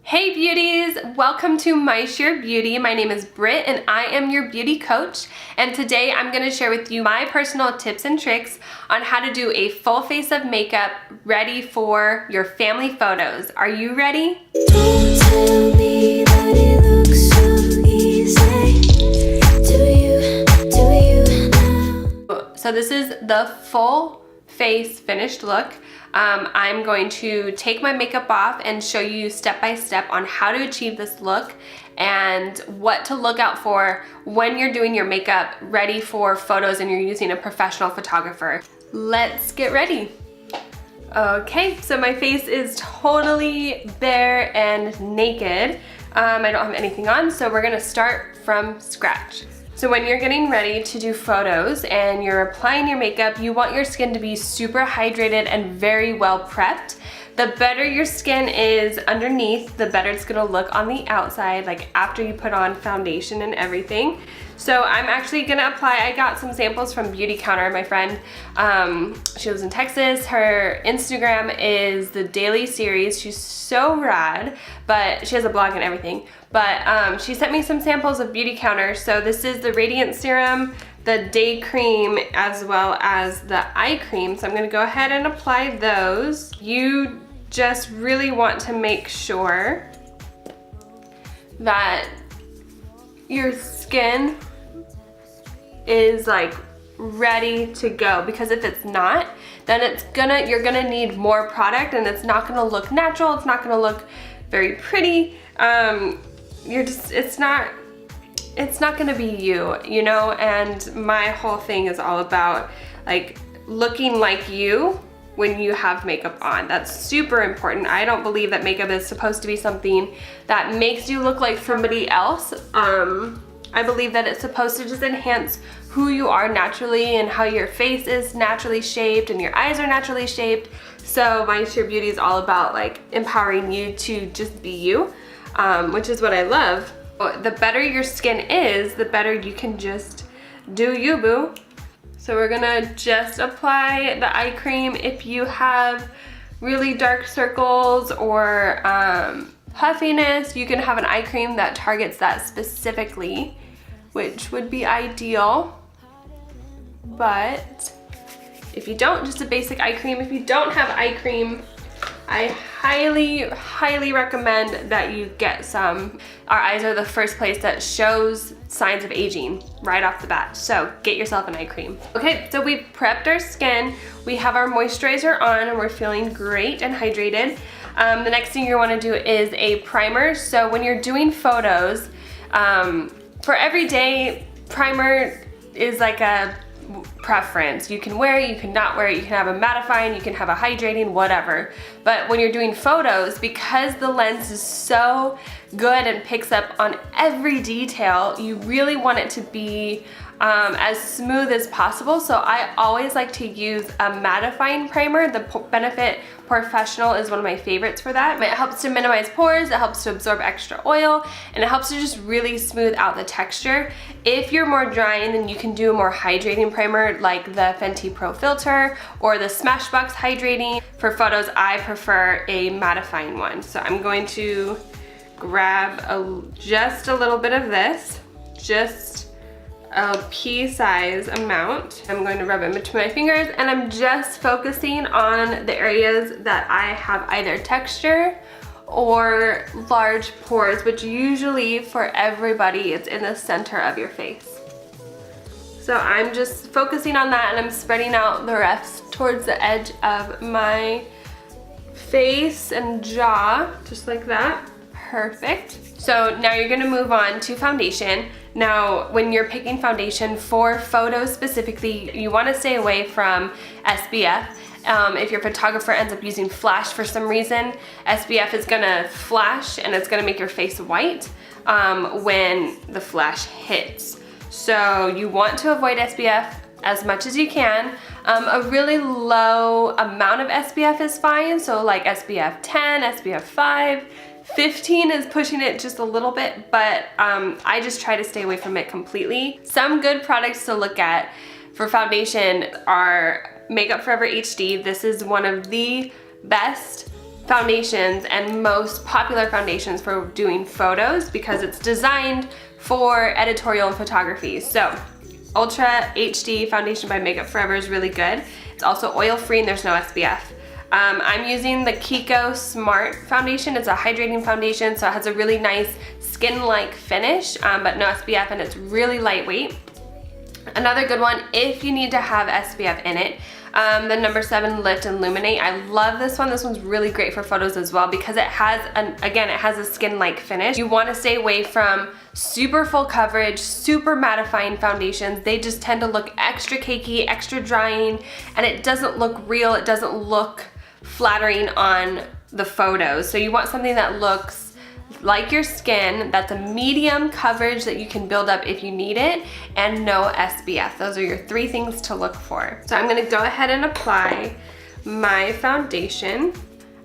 Hey beauties, welcome to My Sheer Beauty. My name is Britt and I am your beauty coach, and today I'm going to share with you my personal tips and tricks on how to do a full face of makeup ready for your family photos. Are you ready? Don't tell me that it looks so easy. Do you now? So this is the full face finished look. I'm going to take my makeup off and show you step by step on how to achieve this look and what to look out for when you're doing your makeup ready for photos and you're using a professional photographer. Let's get ready. Okay, so my face is totally bare and naked. I don't have anything on, so we're gonna start from scratch. So when you're getting ready to do photos and you're applying your makeup, you want your skin to be super hydrated and very well prepped. The better your skin is underneath, the better it's gonna look on the outside, like after you put on foundation and everything. So I'm actually gonna apply, I got some samples from Beauty Counter, my friend. She lives in Texas. Her Instagram is the Daily Series. She's so rad, but she has a blog and everything. But she sent me some samples of Beauty Counter. So this is the Radiant Serum, the Day Cream, as well as the Eye Cream. So I'm gonna go ahead and apply those. You just really want to make sure that your skin is like ready to go, because if it's not, then you're gonna need more product and it's not gonna look natural, it's not gonna look very pretty. It's not gonna be you know, and my whole thing is all about like looking like you when you have makeup on. That's super important. I don't believe that makeup is supposed to be something that makes you look like somebody else. I believe that it's supposed to just enhance who you are naturally and how your face is naturally shaped and your eyes are naturally shaped. So My Sheer Beauty is all about like empowering you to just be you, which is what I love. The better your skin is, the better you can just do you, boo. So we're gonna just apply the eye cream. If you have really dark circles or puffiness, you can have an eye cream that targets that specifically, which would be ideal. But if you don't, just a basic eye cream. If you don't have eye cream, I highly recommend that you get some. Our eyes are the first place that shows signs of aging right off the bat. So get yourself an eye cream. Okay, so we've prepped our skin. We have our moisturizer on and we're feeling great and hydrated. The next thing you want to do is a primer. So when you're doing photos, for every day, primer is like a preference. You can wear it, you can not wear it, you can have a mattifying, you can have a hydrating, whatever. But when you're doing photos, because the lens is so good and picks up on every detail, you really want it to be as smooth as possible. So I always like to use a mattifying primer. The Benefit Porefessional is one of my favorites for that. It helps to minimize pores, it helps to absorb extra oil, and it helps to just really smooth out the texture. If you're more drying, then you can do a more hydrating primer like the Fenty Pro Filter or the Smashbox Hydrating. For photos, I prefer a mattifying one. So I'm going to grab just a little bit of this, just a pea-size amount. I'm going to rub it between my fingers and I'm just focusing on the areas that I have either texture or large pores, which usually for everybody it's in the center of your face. So I'm just focusing on that and I'm spreading out the rest towards the edge of my face and jaw, just like that. Perfect. So now you're gonna move on to foundation. Now, when you're picking foundation for photos specifically, you wanna stay away from SPF. If your photographer ends up using flash for some reason, SPF is gonna flash and it's gonna make your face white when the flash hits. So you want to avoid SPF as much as you can. A really low amount of SPF is fine, so like SPF 10, SPF 5, 15 is pushing it just a little bit, but I just try to stay away from it completely. Some good products to look at for foundation are Makeup Forever HD. This is one of the best foundations and most popular foundations for doing photos because it's designed for editorial and photography. So Ultra HD Foundation by Makeup Forever is really good. It's also oil free and there's no SPF. I'm using the Kiko Smart Foundation. It's a hydrating foundation, so it has a really nice skin-like finish, but no SPF, and it's really lightweight. Another good one, if you need to have SPF in it, the number 7 Lift and Illuminate. I love this one. This one's really great for photos as well because it has, again, it has a skin-like finish. You want to stay away from super full coverage, super mattifying foundations. They just tend to look extra cakey, extra drying, and it doesn't look real. It doesn't look flattering on the photos. So you want something that looks like your skin, that's a medium coverage that you can build up if you need it, and no SPF. Those are your 3 things to look for. So I'm gonna go ahead and apply my foundation,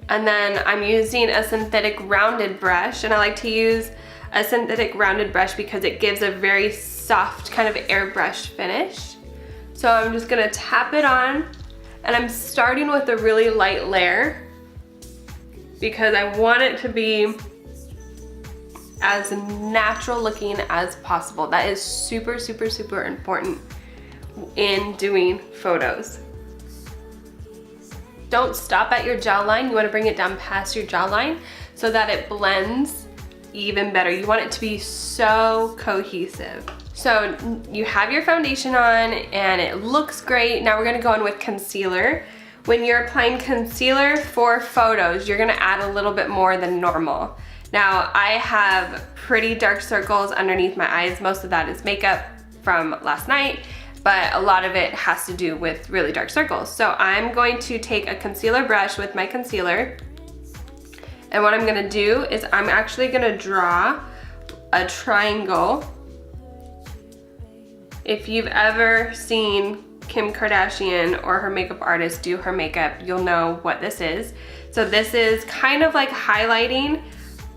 and then I'm using a synthetic rounded brush, and I like to use a synthetic rounded brush because it gives a very soft kind of airbrush finish. So I'm just gonna tap it on, and I'm starting with a really light layer because I want it to be as natural looking as possible. That is super, super, super important in doing photos. Don't stop at your jawline. You want to bring it down past your jawline so that it blends even better. You want it to be so cohesive. So you have your foundation on and it looks great. Now we're gonna go in with concealer. When you're applying concealer for photos, you're gonna add a little bit more than normal. Now, I have pretty dark circles underneath my eyes. Most of that is makeup from last night, but a lot of it has to do with really dark circles. So I'm going to take a concealer brush with my concealer, and what I'm gonna do is I'm actually gonna draw a triangle. If you've ever seen Kim Kardashian or her makeup artist do her makeup, you'll know what this is. So this is kind of like highlighting,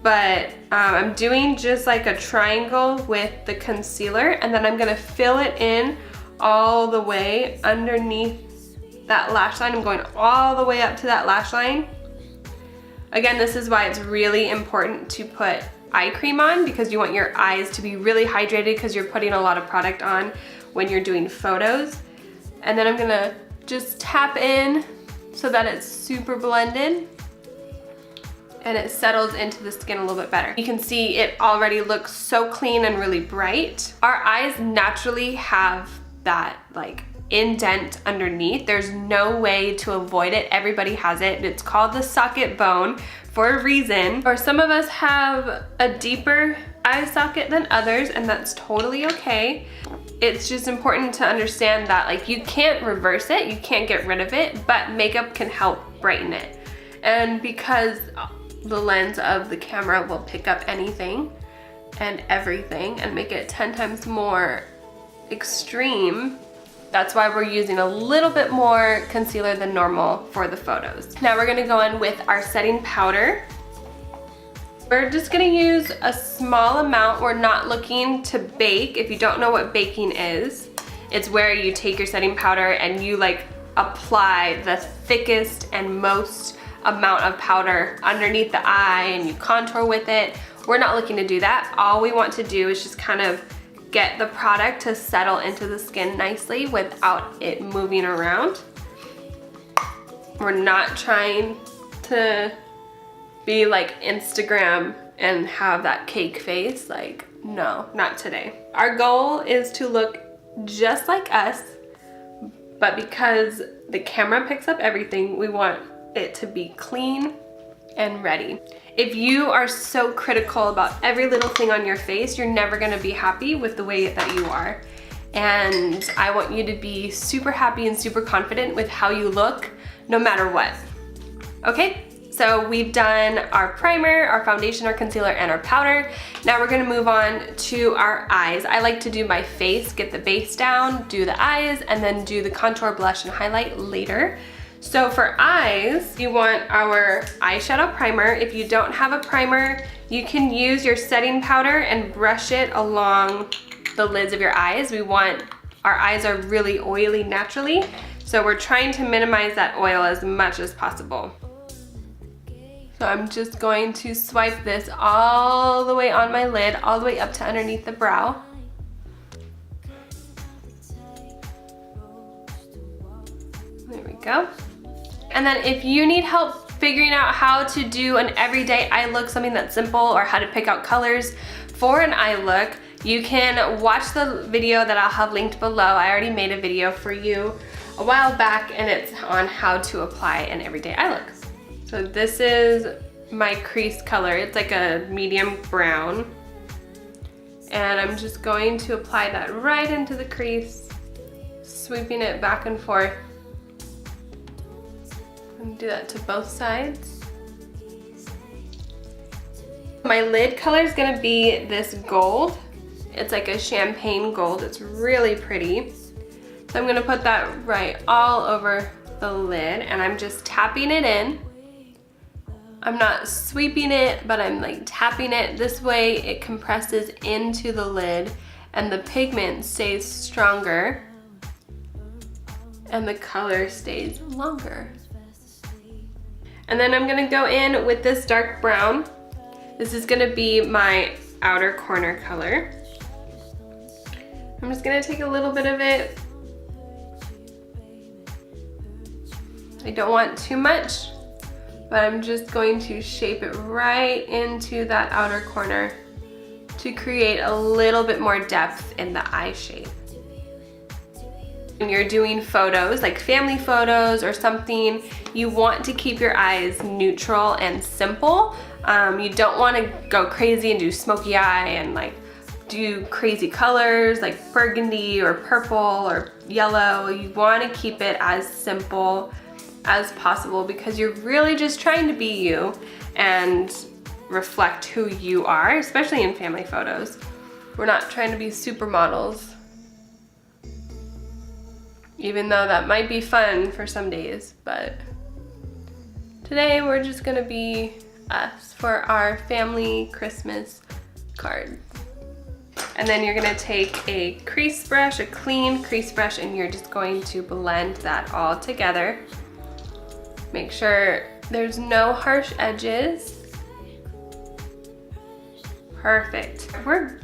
but I'm doing just like a triangle with the concealer, and then I'm gonna fill it in all the way underneath that lash line. I'm going all the way up to that lash line. Again, this is why it's really important to put eye cream on, because you want your eyes to be really hydrated because you're putting a lot of product on when you're doing photos. And then I'm gonna just tap in so that it's super blended and it settles into the skin a little bit better. You can see it already looks so clean and really bright. Our eyes naturally have that like indent underneath. There's no way to avoid it. Everybody has it. It's called the socket bone for a reason. Or some of us have a deeper eye socket than others, and that's totally okay. It's just important to understand that like you can't reverse it, you can't get rid of it, but makeup can help brighten it. And because the lens of the camera will pick up anything and everything and make it 10 times more extreme, that's why we're using a little bit more concealer than normal for the photos. Now we're gonna go in with our setting powder. We're just gonna use a small amount. We're not looking to bake. If you don't know what baking is, it's where you take your setting powder and you like apply the thickest and most amount of powder underneath the eye and you contour with it. We're not looking to do that. All we want to do is just kind of get the product to settle into the skin nicely without it moving around. We're not trying to be like Instagram and have that cake face. Like, no, not today. Our goal is to look just like us, but because the camera picks up everything, we want it to be clean and ready. If you are so critical about every little thing on your face, you're never gonna be happy with the way that you are. And I want you to be super happy and super confident with how you look, no matter what. Okay, so we've done our primer, our foundation, our concealer, and our powder. Now we're gonna move on to our eyes. I like to do my face, get the base down, do the eyes, and then do the contour, blush, and highlight later. So for eyes, you want our eyeshadow primer. If you don't have a primer, you can use your setting powder and brush it along the lids of your eyes. Our eyes are really oily naturally, so we're trying to minimize that oil as much as possible. So I'm just going to swipe this all the way on my lid, all the way up to underneath the brow. There we go. And then if you need help figuring out how to do an everyday eye look, something that's simple, or how to pick out colors for an eye look, you can watch the video that I'll have linked below. I already made a video for you a while back, and it's on how to apply an everyday eye look. So this is my crease color. It's like a medium brown. And I'm just going to apply that right into the crease, sweeping it back and forth. And do that to both sides. My lid color is gonna be this gold. It's like a champagne gold. It's really pretty. So I'm gonna put that right all over the lid, and I'm just tapping it in. I'm not sweeping it, but I'm like tapping it. This way it compresses into the lid and the pigment stays stronger and the color stays longer. And then I'm gonna go in with this dark brown. This is gonna be my outer corner color. I'm just gonna take a little bit of it. I don't want too much, but I'm just going to shape it right into that outer corner to create a little bit more depth in the eye shape. When you're doing photos, like family photos or something, you want to keep your eyes neutral and simple. You don't want to go crazy and do smoky eye and like do crazy colors like burgundy or purple or yellow. You want to keep it as simple as possible because you're really just trying to be you and reflect who you are, especially in family photos. We're not trying to be supermodels, even though that might be fun for some days, but today we're just gonna be us for our family Christmas card. And then you're gonna take a crease brush, a clean crease brush, and you're just going to blend that all together. Make sure there's no harsh edges. Perfect. We're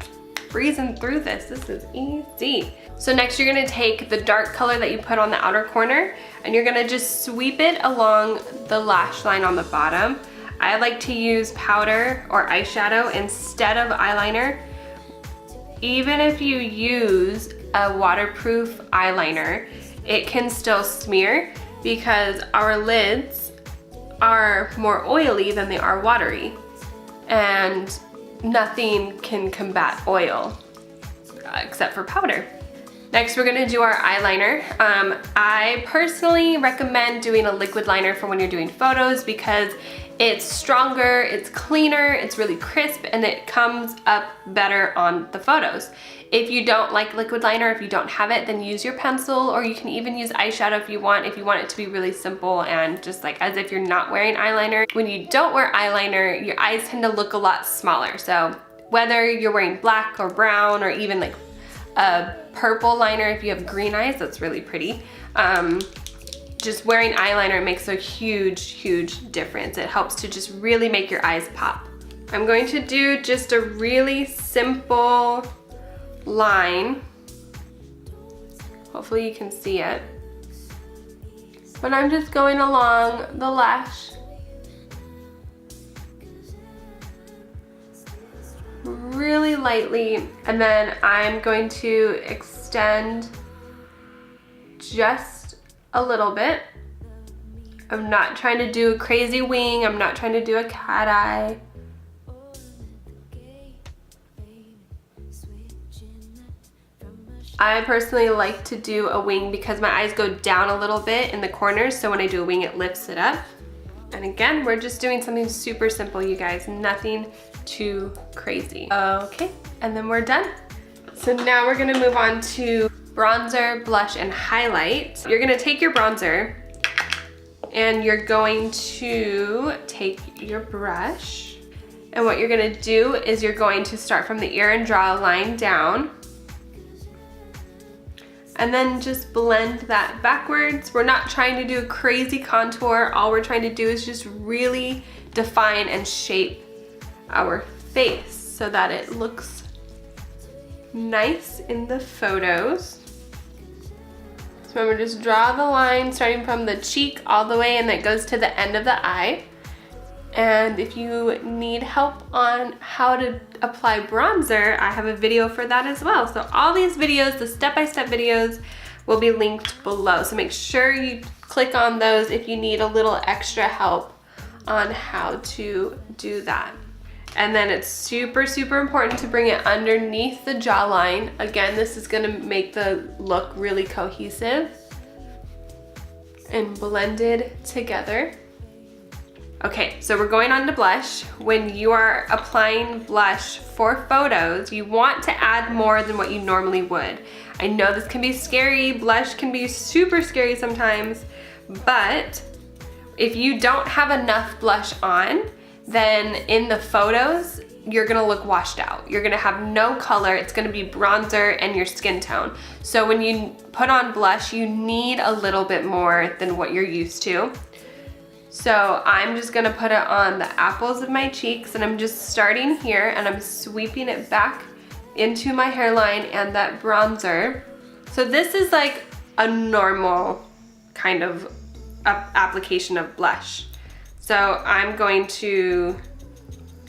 breezing through this. This is easy. So next you're gonna take the dark color that you put on the outer corner and you're gonna just sweep it along the lash line on the bottom. I like to use powder or eyeshadow instead of eyeliner. Even if you use a waterproof eyeliner, it can still smear because our lids are more oily than they are watery, and nothing can combat oil except for powder. Next, we're gonna do our eyeliner. I personally recommend doing a liquid liner for when you're doing photos because it's stronger, it's cleaner, it's really crisp, and it comes up better on the photos. If you don't like liquid liner, if you don't have it, then use your pencil, or you can even use eyeshadow if you want it to be really simple and just like as if you're not wearing eyeliner. When you don't wear eyeliner, your eyes tend to look a lot smaller. So whether you're wearing black or brown or even like a purple liner, if you have green eyes, that's really pretty. Just wearing eyeliner makes a huge, huge difference. It helps to just really make your eyes pop. I'm going to do just a really simple line. Hopefully you can see it. But I'm just going along the lash. Really lightly, and then I'm going to extend just a little bit. I'm not trying to do a crazy wing. I'm not trying to do a cat eye. I personally like to do a wing because my eyes go down a little bit in the corners, so when I do a wing, it lifts it up. And again, we're just doing something super simple, you guys. Nothing too crazy. Okay, and then we're done. So now we're gonna move on to bronzer, blush, and highlight. You're gonna take your bronzer and you're going to take your brush, and what you're gonna do is you're going to start from the ear and draw a line down and then just blend that backwards. We're not trying to do a crazy contour. All we're trying to do is just really define and shape our face so that it looks nice in the photos. So remember, just draw the line starting from the cheek all the way and that goes to the end of the eye. And if you need help on how to apply bronzer, I have a video for that as well. So all these videos, the step-by-step videos, will be linked below. So make sure you click on those if you need a little extra help on how to do that. And then it's super, super important to bring it underneath the jawline. Again, this is gonna make the look really cohesive and blended together. Okay, so we're going on to blush. When you are applying blush for photos, you want to add more than what you normally would. I know this can be scary, blush can be super scary sometimes, but if you don't have enough blush on, then in the photos, you're gonna look washed out. You're gonna have no color, it's gonna be bronzer and your skin tone. So when you put on blush, you need a little bit more than what you're used to. So I'm just gonna put it on the apples of my cheeks, and I'm just starting here and I'm sweeping it back into my hairline and that bronzer. So this is like a normal kind of application of blush. So I'm going to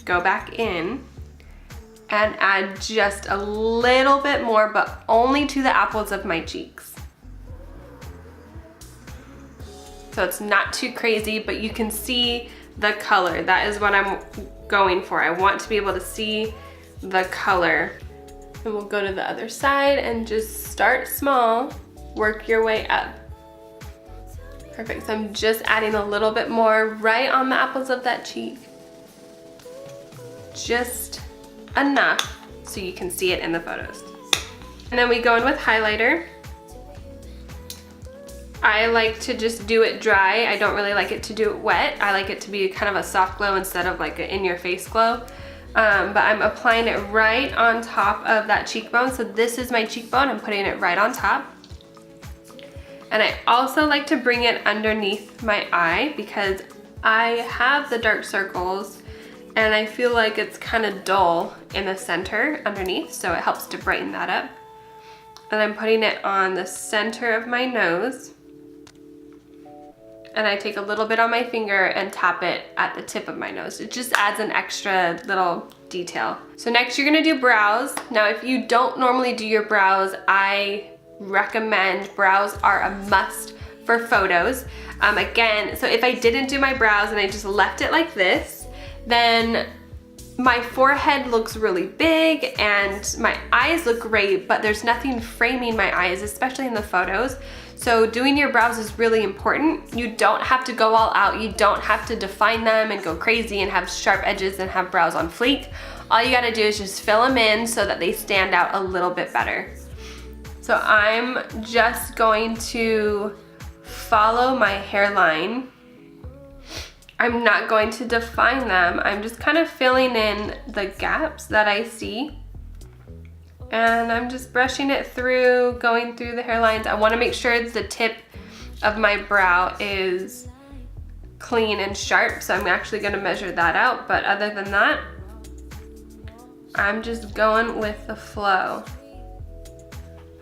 go back in and add just a little bit more, but only to the apples of my cheeks. So it's not too crazy, but you can see the color. That is what I'm going for. I want to be able to see the color. And we'll go to the other side and just start small, work your way up. Perfect, so I'm just adding a little bit more right on the apples of that cheek. Just enough so you can see it in the photos. And then we go in with highlighter. I like to just do it dry. I don't really like it to do it wet. I like it to be kind of a soft glow instead of like an in-your-face glow. But I'm applying it right on top of that cheekbone. So this is my cheekbone, I'm putting it right on top. And I also like to bring it underneath my eye because I have the dark circles and I feel like it's kind of dull in the center underneath, so it helps to brighten that up. And I'm putting it on the center of my nose. And I take a little bit on my finger and tap it at the tip of my nose. It just adds an extra little detail. So next you're gonna do brows. Now if you don't normally do your brows, I recommend brows are a must for photos. Again, so if I didn't do my brows and I just left it like this, then my forehead looks really big and my eyes look great, but there's nothing framing my eyes, especially in the photos. So doing your brows is really important. You don't have to go all out. You don't have to define them and go crazy and have sharp edges and have brows on fleek. All you gotta do is just fill them in so that they stand out a little bit better. So I'm just going to follow my hairline. I'm not going to define them. I'm just kind of filling in the gaps that I see. And I'm just brushing it through, going through the hairlines. I wanna make sure the tip of my brow is clean and sharp, so I'm actually gonna measure that out. But other than that, I'm just going with the flow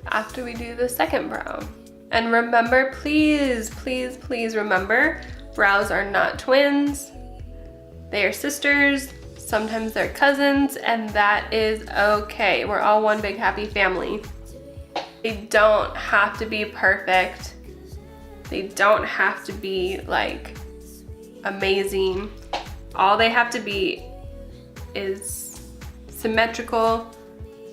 after we do the second brow. And remember, please, please, please remember, brows are not twins. They are sisters. Sometimes they're cousins, and that is okay. We're all one big happy family. They don't have to be perfect. They don't have to be like amazing. All they have to be is symmetrical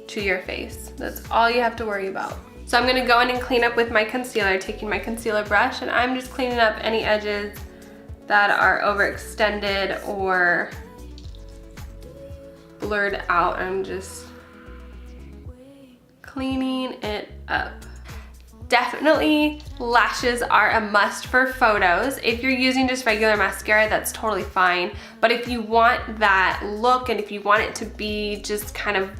to your face. That's all you have to worry about. So I'm gonna go in and clean up with my concealer, taking my concealer brush, and I'm just cleaning up any edges that are overextended or blurred out. I'm just cleaning it up. Definitely lashes are a must for photos. If you're using just regular mascara, that's totally fine. But if you want that look and if you want it to be just kind of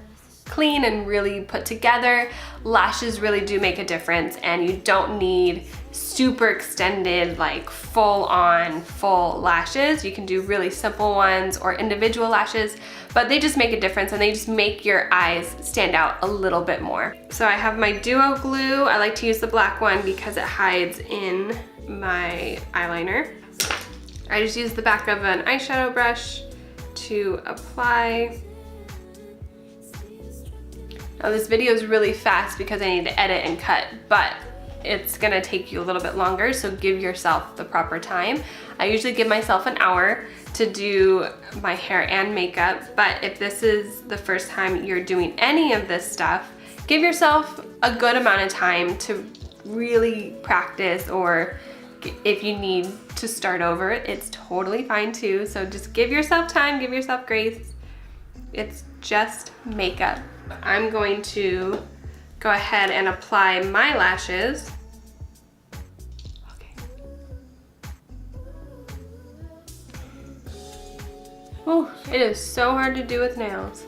clean and really put together, lashes really do make a difference, and you don't need super extended, like full lashes. You can do really simple ones or individual lashes, but they just make a difference and they just make your eyes stand out a little bit more. So I have my duo glue. I like to use the black one because it hides in my eyeliner. I just use the back of an eyeshadow brush to apply. Now this video is really fast because I need to edit and cut, but it's gonna take you a little bit longer, so give yourself the proper time. I usually give myself an hour to do my hair and makeup, but if this is the first time you're doing any of this stuff, give yourself a good amount of time to really practice, or if you need to start over, it's totally fine too. So just give yourself time, give yourself grace. It's just makeup. I'm going to go ahead and apply my lashes. Okay. Oh, it is so hard to do with nails.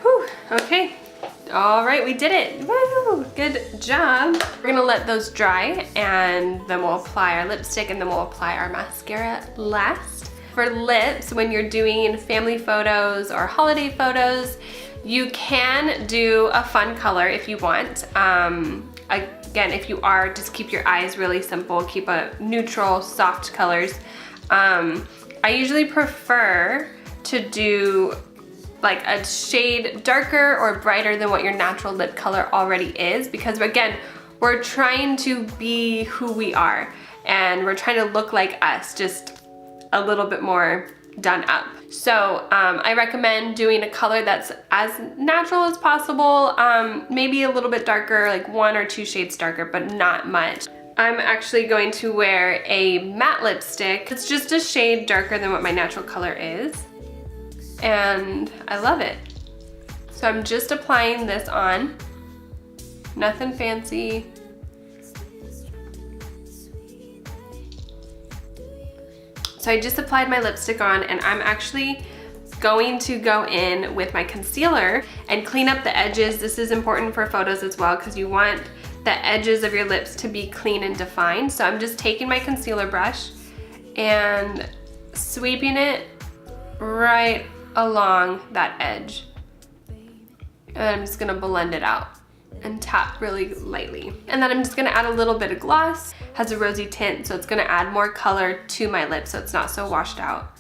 Whew, okay. All right, we did it. Woo, good job. We're gonna let those dry and then we'll apply our lipstick and then we'll apply our mascara last. For lips, when you're doing family photos or holiday photos, you can do a fun color if you want. Again, if you are, just keep your eyes really simple, keep a neutral, soft colors. I usually prefer to do like a shade darker or brighter than what your natural lip color already is, because again, we're trying to be who we are and we're trying to look like us, just a little bit more done up. So I recommend doing a color that's as natural as possible, maybe a little bit darker, like 1 or 2 shades darker, but not much. I'm actually going to wear a matte lipstick. It's just a shade darker than what my natural color is, and I love it. So I'm just applying this on, nothing fancy. So I just applied my lipstick on, and I'm actually going to go in with my concealer and clean up the edges. This is important for photos as well because you want the edges of your lips to be clean and defined. So I'm just taking my concealer brush and sweeping it right along that edge. And I'm just gonna blend it out and tap really lightly. And then I'm just gonna add a little bit of gloss. Has a rosy tint, so it's gonna add more color to my lips so it's not so washed out.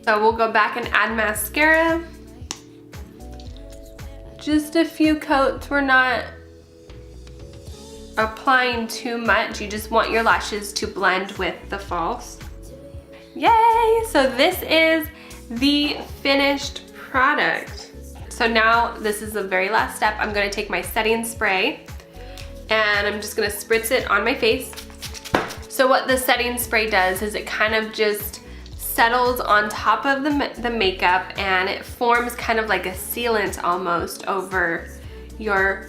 So we'll go back and add mascara. Just a few coats. We're not applying too much. You just want your lashes to blend with the false. Yay! So this is the finished product. So now this is the very last step. I'm gonna take my setting spray and I'm just gonna spritz it on my face. So what the setting spray does is it kind of just settles on top of the makeup and it forms kind of like a sealant almost over your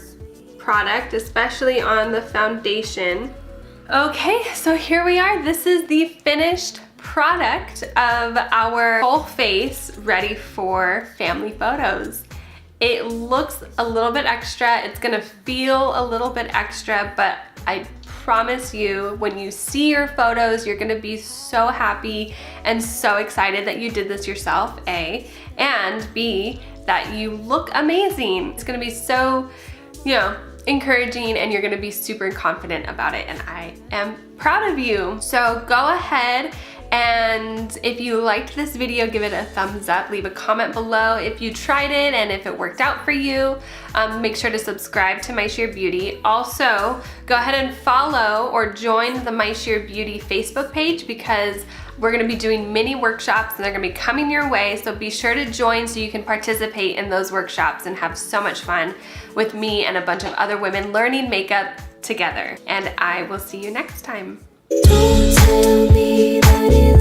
product, especially on the foundation. Okay, so here we are. This is the finished product of our whole face ready for family photos. It looks a little bit extra. It's gonna feel a little bit extra, but I promise you, when you see your photos, you're gonna be so happy and so excited that you did this yourself, A, and B, that you look amazing. It's gonna be so, you know, encouraging, and you're gonna be super confident about it, and I am proud of you. So go ahead, and if you liked this video, give it a thumbs up, leave a comment below if you tried it and if it worked out for you. Make sure to subscribe to My Sheer Beauty. Also, go ahead and follow or join the My Sheer Beauty Facebook page because we're gonna be doing mini workshops and they're gonna be coming your way, so be sure to join so you can participate in those workshops and have so much fun with me and a bunch of other women learning makeup together. And I will see you next time. Don't tell me that it